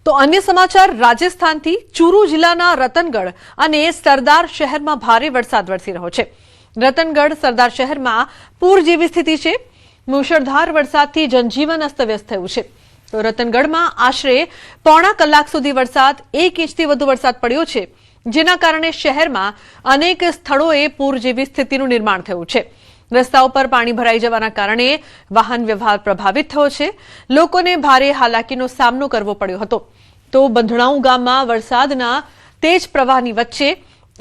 તો અન્ય સમાચાર રાજસ્થાનથી ચૂરુ જિલ્લાના રતનગઢ અને સરદાર શહેરમાં ભારે વરસાદ વરસી રહ્યો છે। રતનગઢ સરદાર શહેરમાં પૂર જેવી સ્થિતિ છે। મુશળધાર વરસાદથી જનજીવન અસ્તવ્યસ્ત થયું છે। તો રતનગઢમાં આશરે પોણા કલાક સુધી વરસાદ 1 ઇંચથી વધુ વરસાદ પડ્યો છે, જેના કારણે શહેરમાં અનેક સ્થળોએ પૂર જેવી સ્થિતિનું નિર્માણ થયું છે। રસ્તાઓ પર પાણી ભરાઈ જવાના કારણે વાહન વ્યવહાર પ્રભાવિત થયો છે। લોકોને ભારે હાલાકીનો સામનો કરવો પડ્યો હતો। તો બંધણાઉ ગામમાં વરસાદના તેજ પ્રવાહની વચ્ચે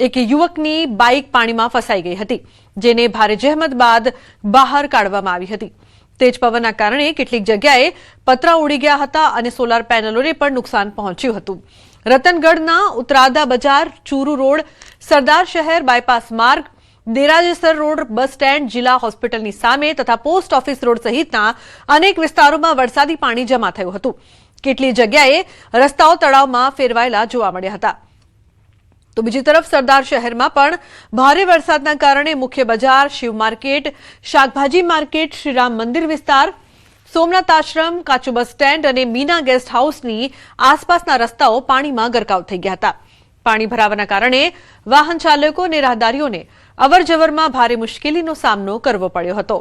એક યુવકની બાઇક પાણીમાં ફસાઈ ગઈ હતી, જેને ભારે જહેમત બાદ બહાર કાઢવામાં આવી હતી। તેજ પવનના કારણે કેટલીક જગ્યાએ પતરા ઉડી ગયા હતા અને સોલાર પેનલોને પણ નુકસાન પહોંચ્યું હતું। રતનગઢના ઉતરાદા બજાર, ચૂરુ રોડ, સરદાર શહેર બાયપાસ માર્ગ, દેરાજેસર રોડ, બસ સ્ટેન્ડ, જિલ્લા હોસ્પિટલની સામે તથા પોસ્ટ ઓફિસ રોડ સહિતના અનેક વિસ્તારોમાં વરસાદી પાણી જમા થયું હતું। કેટલી જગ્યાએ રસ્તાઓ તળાવમાં ફેરવાયેલા જોવા મળ્યા હતા। તો બીજી તરફ સરદાર શહેરમાં પણ ભારે વરસાદના કારણે મુખ્ય બજાર, શિવ માર્કેટ, શાકભાજી માર્કેટ, શ્રીરામ મંદિર વિસ્તાર, સોમનાથ આશ્રમ, કાચુ બસ સ્ટેન્ડ અને મીના ગેસ્ટ હાઉસની આસપાસના રસ્તાઓ પાણીમાં ગરકાવ થઈ ગયા હતા। પાણી ભરાવાના કારણે વાહન ચાલકો અને રાહદારીઓને અવરજવરમાં ભારે મુશ્કેલીનો સામનો કરવો પડ્યો હતો।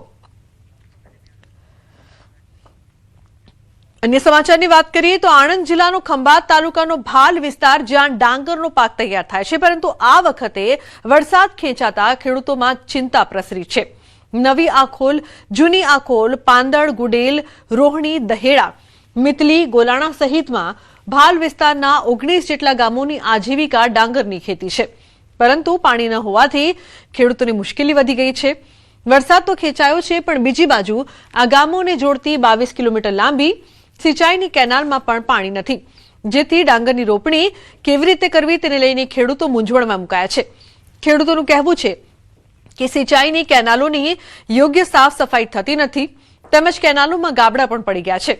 અન્ય સમાચારની વાત કરીએ તો આણંદ જિલ્લાનો ખંભાત તાલુકાનો ભાલ વિસ્તાર, જ્યાં ડાંગરનો પાક તૈયાર થાય છે, પરંતુ આ વખતે વરસાદ ખેંચાતા ખેડૂતોમાં ચિંતા પ્રસરી છે। નવી આખોલ, જૂની આખોલ, પાંદડ, ગુડેલ, રોહણી, દહેડા, મિતલી, ગોલાણા સહિતમાં ભાલ વિસ્તારના 19 જેટલા ગામોની આજીવિકા ડાંગરની ખેતી છે, પરંતુ પાણી ન હોવાથી ખેડૂતોની મુશ્કેલી વધી ગઈ છે। વરસાદ તો ખેંચાયો છે, પણ બીજી બાજુ આ ગામોને જોડતી 22 કિલોમીટર લાંબી સિંચાઈની કેનાલમાં પણ પાણી નથી, જેથી ડાંગરની રોપણી કેવી રીતે કરવી તેને લઈને ખેડૂતો મૂંઝવણમાં મુકાયા છે। ખેડૂતોનું કહેવું છે કે સિંચાઈની કેનાલોની યોગ્ય સાફ સફાઈ થતી નથી, તેમજ કેનાલોમાં ગાબડા પણ પડી ગયા છે।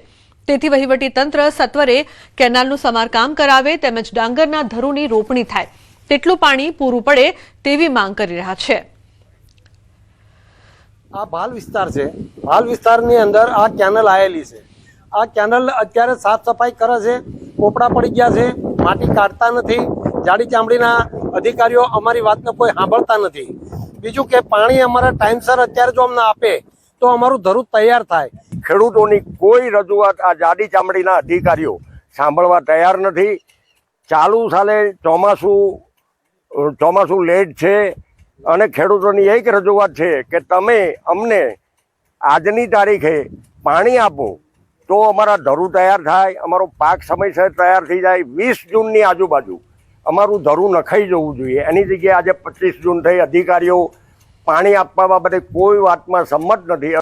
તેથી વહીવટી તંત્ર સત્વરે કેનાલનું સમારકામ કરાવે તેમજ ડાંગરના ધરુની રોપણી થાય તેટલું પાણી પૂરું પડે તેવી માંગ કરી રહ્યા છે। આ ભાલ વિસ્તાર છે। ભાલ વિસ્તારની અંદર આ કેનલ આવેલી છે। આ કેનલ અત્યારે સાફ સફાઈ કરે છે, પોપડા પડી ગયા છે, માટી કાઢતા નથી, જાડી ચામડીના અધિકારીઓ અમારી વાતને કોઈ સાંભળતા નથી। બીજું કે પાણી અમારા ટાઈમસર અત્યારે જો અમને આપે તો અમારું ધરું તૈયાર થાય। ખેડૂતોની કોઈ રજૂઆત આ જાડી ચામડીના અધિકારીઓ સાંભળવા તૈયાર નથી। ચાલુ સાલે ચોમાસું લેટ છે અને ખેડૂતોની એક રજૂઆત છે કે તમે અમને આજની તારીખે પાણી આપો તો અમારા ધરું તૈયાર થાય, અમારો પાક સમયસર તૈયાર થઈ જાય। 20 જૂનની આજુબાજુ અમારું ધરું નખાઈ જવું જોઈએ, એની જગ્યાએ આજે 25 જૂન થઈ। અધિકારીઓ પાણી આપવા બાબતે કોઈ વાતમાં સંમત નથી।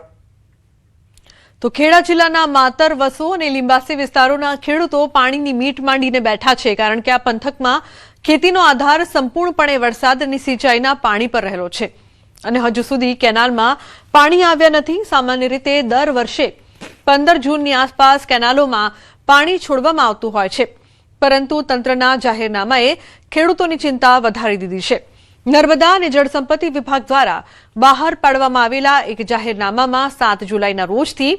તો ખેડા જિલ્લાના માતર, વસો અને લીંબાસી વિસ્તારોના ખેડૂતો પાણીની મીટ માંડીને બેઠા છે, કારણ કે આ પંથકમાં ખેતીનો આધાર સંપૂર્ણપણે વરસાદ અને સિંચાઈના પાણી પર રહેલો છે અને હજુ સુધી કેનાલમાં પાણી આવ્યા નથી। સામાન્ય રીતે દર વર્ષે 15 જૂનની આસપાસ કેનાલોમાં પાણી છોડવામાં આવતું હોય છે, પરંતુ તંત્રના જાહેરનામાએ ખેડૂતોની ચિંતા વધારી દીધી છે। નર્મદા અને જળસંપત્તિ વિભાગ દ્વારા બહાર પાડવામાં આવેલા એક જાહેરનામામાં 7 જુલાઈના રોજથી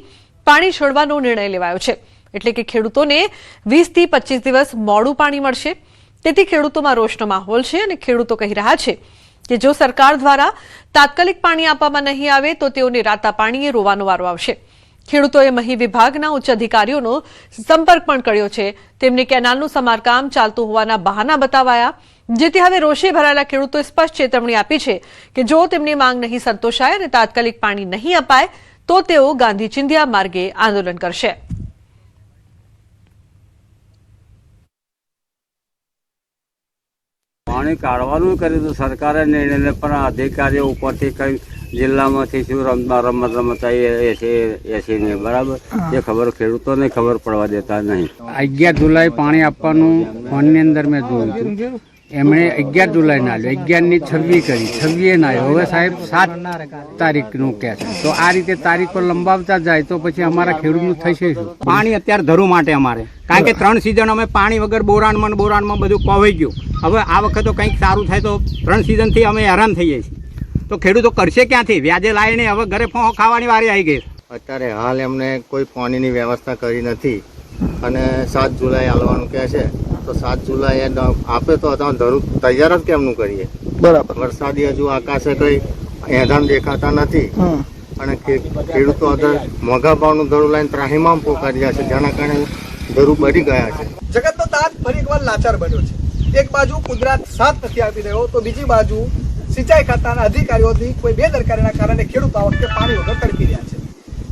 પાણી છોડવાનો નિર્ણય લેવાયો છે, એટલે કે ખેડૂતોને 20 થી 25 દિવસ મોડું પાણી મળશે। તેથી ખેડૂતોમાં રોષનો માહોલ છે અને ખેડૂતો કહી રહ્યા છે કે જો સરકાર દ્વારા તાત્કાલિક પાણી આપવામાં નહીં આવે તો તેઓને રાતા પાણીએ રોવાનો વારો આવશે। ખેડૂતોએ મહી વિભાગના ઉચ્ચ અધિકારીઓનો સંપર્ક પણ કર્યો છે, તેમને કેનાલનું સમારકામ ચાલતું હોવાના બહાના બતાવાયા, જેથી હવે રોષે ભરાયેલા ખેડૂતોએ સ્પષ્ટ ચેતવણી આપી છે કે જો તેમની માંગ નહીં સંતોષાય અને તાત્કાલિક પાણી નહીં અપાય તો તેઓ ગાંધી ચિંધ્યા માર્ગે આંદોલન કરશે। પાણી કાઢવાનું કર્યું તો સરકારે નિર્ણય, પણ અધિકારીઓ ઉપરથી કઈ જિલ્લામાંથી શું રમત એસી ને બરાબર એ ખબર ખેડૂતોને ખબર પડવા દેતા નહીં। 11 જુલાઈ પાણી આપવાનું ફોનની અંદર મેં જોયું હતું, એમણે 11 જુલાઈ ના આવ્યો, 11ની 26 કરી, 26 ના આવ્યો। હવે સાહેબ 7 તારીખનું કહે છે, તો આ રીતે તારીખો લંબાવતા જાય તો પછી અમારા ખેડૂતનું થશે શું? પાણી અત્યારે ધરું માટે અમારે, કારણ કે 3 સિઝન અમે પાણી વગર બોરાણમાં બધું કોવાઈ ગયું। હવે આ વખતે કંઈક સારું થાય તો 3 સિઝનથી અમે હેરાન થઈએ છીએ, તો ખેડૂતો કરશે ક્યાંથી? વ્યાજે લાવીને હવે ઘરે ફોં ખાવાની વારી આવી ગઈ। અત્યારે હાલ એમને કોઈ પાણીની વ્યવસ્થા કરી નથી, અને 7 જુલાઈ આલવાનું કહે છે, તો 7 જુલાઈ આપે તો ધરું તૈયાર જ કેમનું કરીએ? બરાબર. વરસાદી હજુ આકાશે કઈ એંધાણ દેખાતા નથી અને ખેડૂતો અંદર મોંઘા ભાવનું ધરું લઈને ત્રાહિમામ પોકાર્યા છે, જેના કારણે ધરું બળી ગયા છે. જગતનો તાત ફરી એકવાર લાચાર બન્યો છે. એક બાજુ કુદરત સાથ નથી આપી રહ્યો, તો બીજી બાજુ સિંચાઈ ખાતાના અધિકારીઓની કોઈ બેદરકારીના કારણે ખેડૂતો આ વખતે પાણી વગર તડપી રહ્યા છે.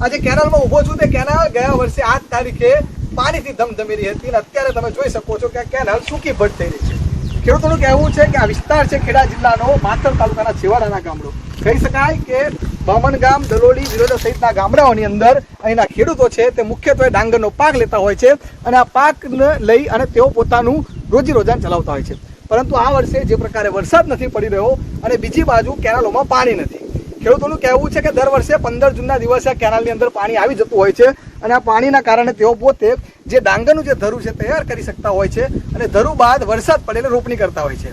આજે કેનાલમાં ઉભો છું, તે કેનાલ ગયા વર્ષે 8 તારીખે પાણીથી ધમધમી રહી હતી અને અત્યારે તમે જોઈ શકો છો કે આ કેનાલ સૂકી ભટ થઈ રહી છે. ખેડૂતોનું કહેવું છે કે આ વિસ્તાર છે ખેડા જિલ્લાનો માતર તાલુકાના છેવાડાના ગામડો. કહી શકાય કે બામણ ગામ, દલોડી, વિરોધા સહિતના ગામડાઓની અંદર અહીંના ખેડૂતો છે તે મુખ્યત્વે ડાંગરનો પાક લેતા હોય છે અને આ પાકને લઈ અને તેઓ પોતાનું રોજીરોજાન ચલાવતા હોય છે. પરંતુ આ વર્ષે જે પ્રકારે વરસાદ નથી પડી રહ્યો અને બીજી બાજુ કેનાલોમાં પાણી નથી. ખેડૂતોનું કહેવું છે કે દર વર્ષે 15 જૂનના દિવસે આ કેનાલની અંદર પાણી આવી જતું હોય છે અને આ પાણીના કારણે તેઓ પોતે જે ડાંગરનું જે ધરું છે તૈયાર કરી શકતા હોય છે અને ધરું બાદ વરસાદ પડે એટલે રોપણી કરતા હોય છે.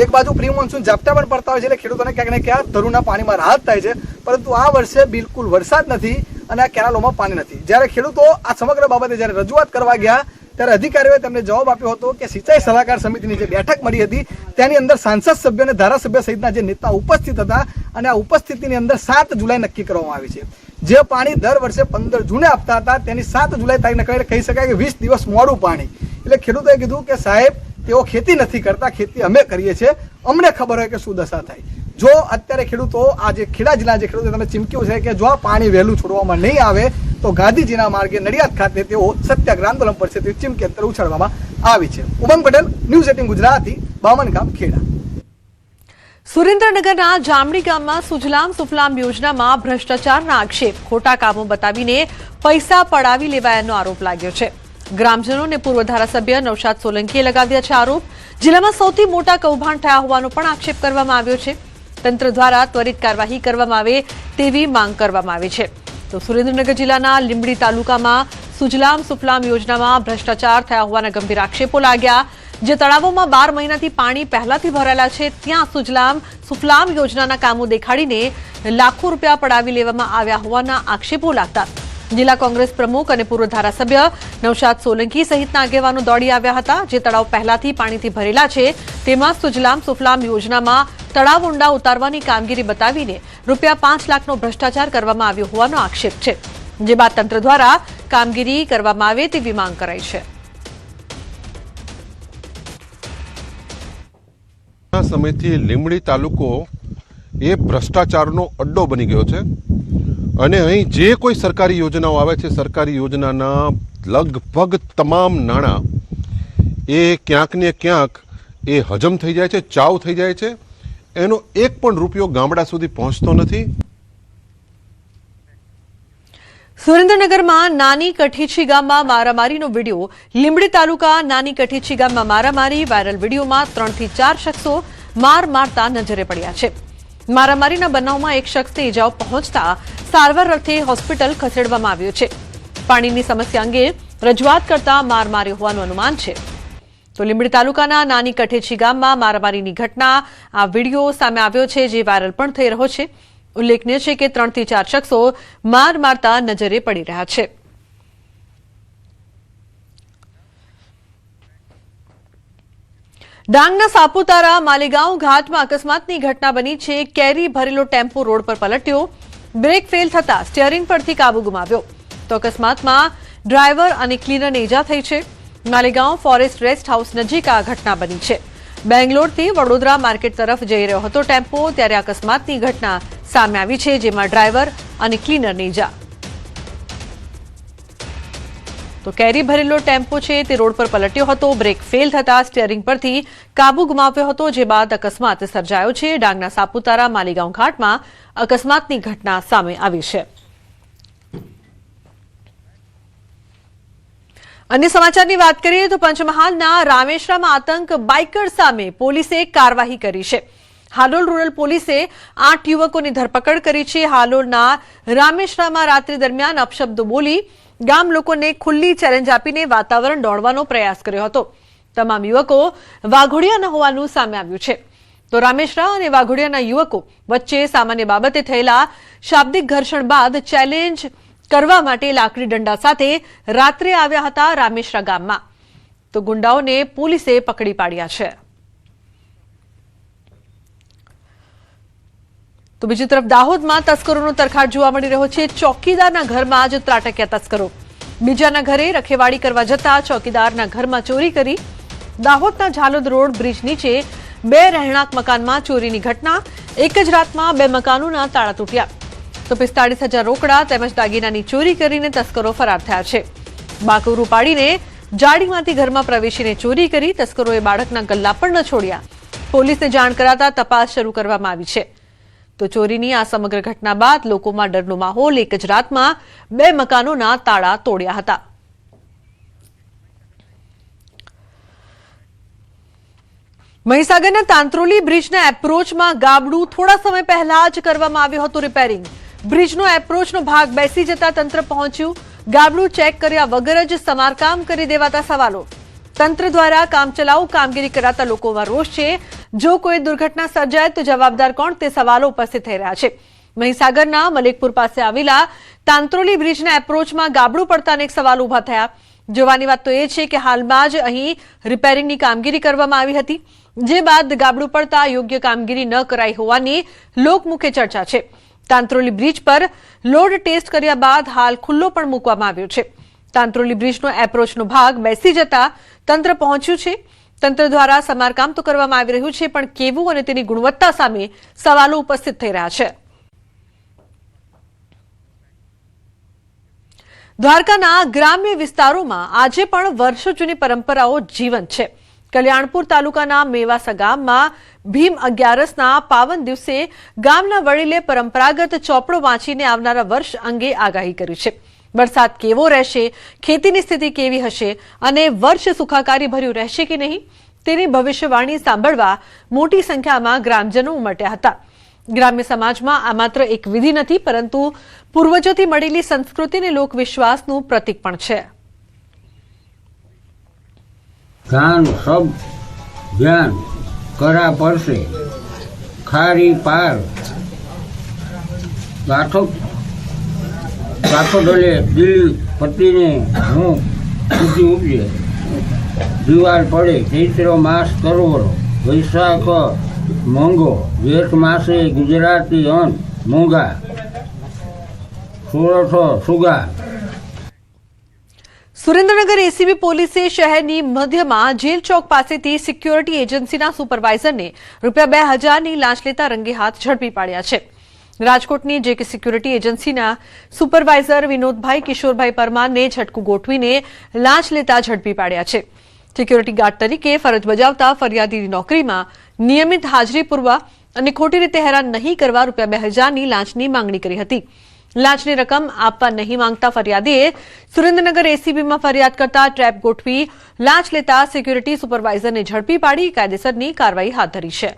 એક બાજુ પ્રી મોન્સૂન ઝાપટા પણ પડતા હોય છે એટલે ખેડૂતોને ક્યાંક ને ક્યાંક ધરુના પાણીમાં રાહત થાય છે, પરંતુ આ વર્ષે બિલકુલ વરસાદ નથી અને આ કેનાલોમાં પાણી નથી. જ્યારે ખેડૂતો આ સમગ્ર બાબતે જ્યારે રજૂઆત કરવા ગયા ત્યારે અધિકારીઓએ તેમને જવાબ આપ્યો હતો કે સિંચાઈ સલાહકાર સમિતિની જે બેઠક મળી હતી તેની અંદર સાંસદ સભ્ય અને ધારાસભ્ય સહિતના જે નેતા ઉપસ્થિત હતા અને આ ઉપસ્થિતિની અંદર 7 જુલાઈ નક્કી કરવામાં આવી છે. જે પાણી દર વર્ષે 15 જૂને આપતા હતા તેની 7 જુલાઈ તારીખ નક્કી, કહી શકાય કે 20 દિવસ મોડું પાણી. એટલે ખેડૂતોએ કીધું કે સાહેબ, તેઓ ખેતી નથી કરતા, ખેતી અમે કરીએ છીએ, અમને ખબર હોય કે શું દશા થાય. જો અત્યારે ખેડૂતો આ જે ખેડા જિલ્લા જે ખેડૂતો તમે ચીમક્યું છે કે જો આ પાણી વહેલું છોડવામાં નહીં આવે તો ગાંધીજીના માર્ગે નડિયાદ ખાતે તેઓ સત્યાગ્રહ આંદોલન પર છે તે ચીમકી અત્યારે ઉછાળવામાં આવી છે. ઉમંગ પટેલ, ન્યૂઝ 18 ગુજરાતી, બામણ ગામ, ખેડા. સુરેન્દ્રનગરના જામડી ગામમાં સુજલામ સુફલામ યોજનામાં ભ્રષ્ટાચારના આક્ષેપ, ખોટા કામો બતાવીને પૈસા પડાવી લેવાયાનો આરોપ લાગ્યો છે. ગ્રામજનો અને પૂર્વ ધારાસભ્ય નૌશાદ સોલંકીએ લગાવ્યા છે આરોપ. જિલ્લામાં સૌથી મોટા કૌભાંડ થયા હોવાનો પણ આક્ષેપ કરવામાં આવ્યો છે. તંત્ર દ્વારા ત્વરિત કાર્યવાહી કરવામાં આવે તેવી માંગ કરવામાં આવી છે. તો સુરેન્દ્રનગર જિલ્લાના લીંબડી તાલુકામાં સુજલામ સુફલામ યોજનામાં ભ્રષ્ટાચાર થયા હોવાના ગંભીર આક્ષેપો લાગ્યા. જે તળાવોમાં 12 મહિનાથી પાણી પહેલાથી ભરાયેલા છે ત્યાં સુજલામ સુફલામ યોજનાના કામો દેખાડીને લાખો રૂપિયા પડાવી લેવામાં આવ્યા હોવાના આક્ષેપો લાગતા જિલ્લા કોંગ્રેસ પ્રમુખ અને પૂર્વ ધારાસભ્ય નૌશાદ સોલંકી સહિતના આગેવાનો દોડી આવ્યા હતા. જે તળાવ પહેલાથી પાણીથી ભરેલા છે તેમાં સુજલામ સુફલામ યોજનામાં તળાવ ઊંડા ઉતારવાની કામગીરી બતાવીને રૂપિયા 5 લાખનો ભ્રષ્ટાચાર કરવામાં આવ્યો હોવાનો આક્ષેપ છે. જે બાદ તંત્ર દ્વારા કામગીરી કરવામાં આવે તેવી માંગ કરાઈ છે. સમયથી લીંબડી તાલુકો એ ભ્રષ્ટાચારનો અડ્ડો બની ગયો છે અને અહીં જે કોઈ સરકારી યોજનાઓ આવે છે, સરકારી યોજનાના લગભગ તમામ નાણાં એ ક્યાંક ને ક્યાંક એ હજમ થઈ જાય છે, ચાવ થઈ જાય છે. એનો એક પણ રૂપિયો ગામડા સુધી પહોંચતો નથી. સુરેન્દ્રનગરમાં નાની કઠીછી ગામમાં મારામારીનો વિડીયો. લીંબડી તાલુકા નાની કઠીછી ગામમાં મારામારી. વાયરલ વિડીયોમાં 3 થી 4 શખ્સો માર મારતા નજરે પડ્યા છે. મારામારીના બનાવમાં એક શખ્સને ઇજાઓ પહોંચતા સારવાર અર્થે હોસ્પિટલ ખસેડવામાં આવ્યો છે. પાણીની સમસ્યા અંગે રજૂઆત કરતા માર માર્યો હોવાનું અનુમાન છે. તો લીંબડી તાલુકાના નાની કઠેછી ગામમાં મારામારીની ઘટના આ વિડીયો સામે આવ્યો છે, જે વાયરલ પણ થઈ રહ્યો છે. ઉલ્લેખનીય છે કે 3 થી 4 શખ્સો માર મારતા નજરે પડી રહ્યા છે. ડાંગના સાપુતારા માલેગાંવ ઘાટમાં અકસ્માતની ઘટના બની છે. કેરી ભરેલો ટેમ્પો રોડ પર પલટ્યો. બ્રેક ફેલ થતા સ્ટીયરિંગ પરથી કાબુ ગુમાવ્યો. તો અકસ્માતમાં ડ્રાઈવર અને ક્લીનરને ઈજા થઈ છે. માલેગાંવ ફોરેસ્ટ રેસ્ટ હાઉસ નજીક આ ઘટના બની છે. બેંગ્લોરથી વડોદરા માર્કેટ તરફ જઈ રહ્યો હતો ટેમ્પો, ત્યારે અકસ્માતની ઘટના સામે આવી છે, જેમાં ડ્રાઈવર અને ક્લીનરને ઈજા. તો કેરી ભરેલો ટેમ્પો છે તે રોડ પર પલટ્યો હતો. બ્રેક ફેલ થતા સ્ટીયરિંગ પરથી કાબુ ગુમાવ્યો હતો, જે બાદ અકસ્માત સર્જાયો છે. ડાંગના સાપુતારા માલીગાંવ ઘાટમાં અકસ્માતની ઘટના સામે આવી છે. અન્ય સમાચારની વાત કરીએ તો પંચમહાલના રામેશ્વરમાં આતંક, બાઇકર સામે પોલીસે કાર્યવાહી કરી છે. હાલોલ રૂરલ પોલીસે 8 યુવકોની ધરપકડ કરી છે. હાલોલના રામેશ્વરમાં રાત્રિ દરમિયાન અપશબ્દો બોલી ગામ લોકોને ખુલ્લી ચેલેન્જ આપીને વાતાવરણ દોડવાનો પ્રયાસ કર્યો હતો. તમામ યુવકો વાઘોડિયાના હોવાનું સામે આવ્યું છે. તો રામેશ્વર અને વાઘોડિયાના યુવકો વચ્ચે સામાન્ય બાબતે થયેલા શાબ્દિક ઘર્ષણ બાદ ચેલેન્જ કરવા માટે લાકડી દંડા સાથે રાત્રે આવ્યા હતા રામેશ્વરા ગામમાં. તો ગુંડાઓને પોલીસે પકડી પાડ્યા છે. તો બીજી તરફ દાહોદમાં તસ્કરોનો તરખાટ જોવા મળી રહ્યો છે. ચોકીદારના ઘરમાં જ ત્રાટક્યા તસ્કરો. બીજાના ઘરે રખેવાળી કરવા જતા ચોકીદારના ઘરમાં ચોરી કરી. દાહોદના ઝાલોદ રોડ બ્રિજ નીચે 2 રહેણાંક મકાનમાં ચોરીની ઘટના. એક જ રાતમાં 2 મકાનોના તાળા તૂટ્યા. તો 45,000 રોકડા તેમજ દાગીનાની ચોરી કરીને તસ્કરો ફરાર થયા છે. બાકુરું પાડીને જાડીમાંથી ઘરમાં પ્રવેશીને ચોરી કરી. તસ્કરોએ બાળકના ગલ્લા પણ ન છોડ્યા. પોલીસને જાણ કરાતા તપાસ શરૂ કરવામાં આવી છે. તો ચોરીની આ સમગ્ર ઘટના બાદ લોકોમાં ડરનો માહોલ. એક જ રાતમાં 2 મકાનોના તાળા તોડ્યા હતા. મહીસાગરના તાંત્રોલી બ્રિજના એપ્રોચમાં ગાબડું થોડા સમય પહેલા જ કરવામાં આવ્યું હતું રિપેરિંગ. બ્રિજનો એપ્રોચનો ભાગ બેસી જતા તંત્ર પહોંચ્યું. ગાબડું ચેક કર્યા વગર જ સમારકામ કરી દેવાતા સવાલો. તંત્ર દ્વારા કામચલાઉ કામગીરી કરાતા લોકોમાં રોષ છે. જો કોઈ દુર્ઘટના સર્જાય તો જવાબદાર કોણ, તે સવાલો ઉપસ્થિત થઈ રહ્યા છે. મહીસાગરના મલેકપુર પાસે આવેલા તાંત્રોલી બ્રિજના એપ્રોચમાં ગાબડું પડતા અનેક સવાલો ઉભા થયા. જોવાની વાત તો એ છે કે હાલમાં જ અહીં રિપેરિંગની કામગીરી કરવામાં આવી હતી, જે બાદ ગાબડું પડતા યોગ્ય કામગીરી ન કરાઈ હોવાની લોકમુખે ચર્ચા છે. તાંત્રોલી બ્રિજ પર લોડ ટેસ્ટ કર્યા બાદ હાલ ખુલ્લો પણ મૂકવામાં આવ્યો છે. તાંત્રોલી બ્રિજનો એપ્રોચનો ભાગ બેસી જતા તંત્ર પહોંચ્યું છે. તંત્ર દ્વારા સમારકામ તો કરવામાં આવી રહ્યું છે, પણ કેવું અને તેની ગુણવત્તા સામે સવાલો ઉપસ્થિત થઈ રહ્યા છે. દ્વારકાના ગ્રામ્ય વિસ્તારોમાં આજે પણ વર્ષો જૂની પરંપરાઓ જીવંત છે. કલ્યાણપુર તાલુકાના મેવાસા ગામમાં ભીમ 11ના પાવન દિવસે ગામના વડીલે પરંપરાગત ચોપડો વાંચીને આવનારા વર્ષ અંગે આગાહી કરી છે. વરસાદ કેવો રહેશે, ખેતીની સ્થિતિ કેવી હશે અને વર્ષ સુખાકારી ભર્યું રહેશે કે નહીં, તેની ભવિષ્યવાણી સાંભળવા મોટી સંખ્યામાં ગ્રામજનો ઉમટ્યા હતા. ગ્રામ્ય સમાજમાં આ માત્ર એક વિધિ નથી, પરંતુ પૂર્વજોથી મળેલી સંસ્કૃતિ અને લોકવિશ્વાસનું પ્રતીક પણ છે. કાન સબ ધ્યાન કરા પડશે ખારી પાર ગાઠો ડોલે દિલ પતિને હું સુધી ઉપજે દિવાલ પડે ચૈત્ર માસ તરોવરો વૈશાખ મોંઘો જેઠ માસે ગુજરાતી અન મોંઘા સોળઠો સુગા. સુરેન્દ્રનગર એસીબી પોલીસે શહેરની મધ્યમાં જેલ ચોક પાસેથી સિક્યોરિટી એજન્સીના સુપરવાઇઝરને ₹2,000ની લાંચ લેતા રંગે હાથ ઝડપી પાડ્યા છે. રાજકોટની જે કે સિક્યોરિટી એજન્સીના સુપરવાઇઝર વિનોદભાઈ કિશોરભાઈ પરમારને ઝટકું ગોઠવીને લાંચ લેતા ઝડપી પાડ્યા છે. સિક્યોરિટી ગાર્ડ તરીકે ફરજ બજાવતા ફરિયાદીની નોકરીમાં નિયમિત હાજરી પૂરવા અને ખોટી રીતે હેરાન નહીં કરવા ₹2,000ની લાંચની માંગણી કરી હતી. લાંચની રકમ આપવા નહીં માંગતા ફરિયાદીએ સુરેન્દ્રનગર એસીબીમાં ફરિયાદ કરતા ટ્રેપ ગોઠવી લાંચ લેતા સિક્યોરિટી સુપરવાઇઝરને ઝડપી પાડી કાયદેસરની કાર્યવાહી હાથ ધરી છે.